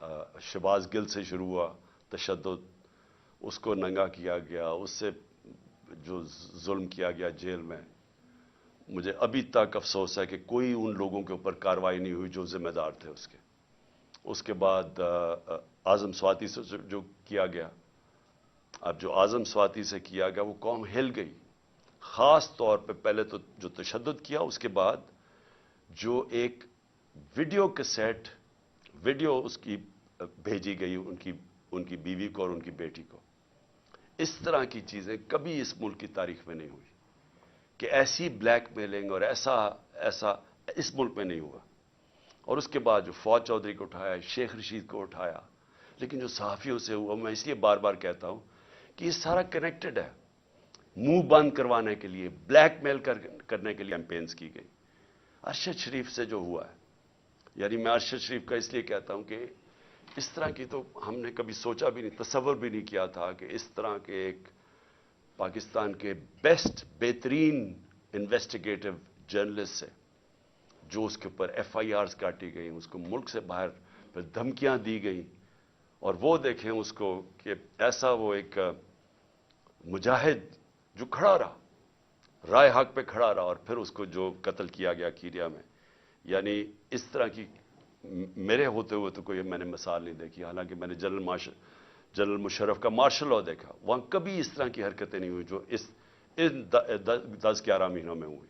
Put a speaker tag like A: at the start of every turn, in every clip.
A: शहबाज गिल से शुरू हुआ तशद्दुद, उसको नंगा किया गया, उससे जो जुल्म किया गया जेल में, मुझे अभी तक अफसोस है कि कोई उन लोगों के ऊपर कार्रवाई नहीं हुई जो जिम्मेदार थे उसके। उसके बाद आज़म स्वाति से जो किया गया, अब जो आज़म स्वाति से किया गया वो कौम हिल गई। ख़ास तौर पे पहले तो जो तशद्दुद किया, उसके बाद जो एक वीडियो कैसेट वीडियो उसकी भेजी गई उनकी बीवी को और उनकी बेटी को। इस तरह की चीज़ें कभी इस मुल्क की तारीख में नहीं हुई कि ऐसी ब्लैकमेलिंग और ऐसा इस मुल्क में नहीं हुआ। और उसके बाद जो फौज चौधरी को उठाया, शेख रशीद को उठाया, लेकिन जो सहाफ़ियों से हुआ, मैं इसलिए बार बार कहता हूं कि ये सारा कनेक्टेड है। मुंह बंद करवाने के लिए, ब्लैकमेल करने के लिए कैंपेन्स की गई। अरशद शरीफ से जो हुआ है, यानी मैं अरशद शरीफ का इसलिए कहता हूं कि इस तरह की तो हमने कभी सोचा भी नहीं, तसव्वुर भी नहीं किया था कि इस तरह के एक पाकिस्तान के बेहतरीन इन्वेस्टिगेटिव जर्नलिस्ट से जो उसके ऊपर FIRs काटी गई, उसको मुल्क से बाहर फिर धमकियां दी गई, और वो देखें उसको कि ऐसा वो एक मुजाहिद जो खड़ा रहा, राय हक पे खड़ा रहा, और फिर उसको जो कत्ल किया गया कीरिया में। यानी इस तरह की मेरे होते हुए तो कोई मैंने मिसाल नहीं देखी। हालांकि मैंने जनरल मुशर्रफ का मार्शल लॉ देखा, वहां कभी इस तरह की हरकतें नहीं हुई जो इन 10-11 महीनों में हुई।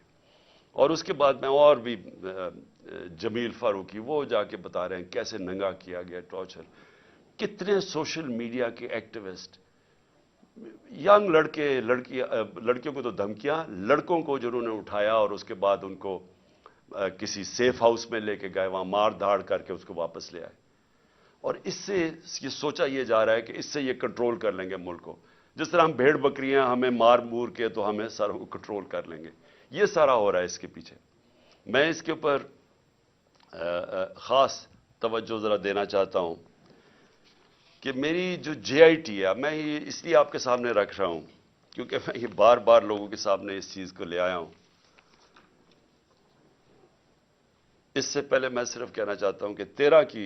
A: और उसके बाद में और भी जमील फारूकी वो जाके बता रहे हैं कैसे नंगा किया गया, टॉर्चर। कितने सोशल मीडिया के एक्टिविस्ट, यंग लड़कियों को तो धमकियां, लड़कों को जिन्होंने उठाया और उसके बाद उनको किसी सेफ हाउस में लेके गए, वहां मार धाड़ करके उसको वापस ले आए। और इससे ये सोचा ये जा रहा है कि इससे ये कंट्रोल कर लेंगे मुल्क को। जिस तरह हम भेड़ बकरियां हमें मार मूर के तो हमें सारों को कंट्रोल कर लेंगे, ये सारा हो रहा है इसके पीछे। मैं इसके ऊपर खास तवज्जो जरा देना चाहता हूं कि मेरी जो JIT है, मैं ये इसलिए आपके सामने रख रहा हूं क्योंकि मैं ये बार बार लोगों के सामने इस चीज को ले आया हूं। इससे पहले मैं सिर्फ कहना चाहता हूं कि 13 की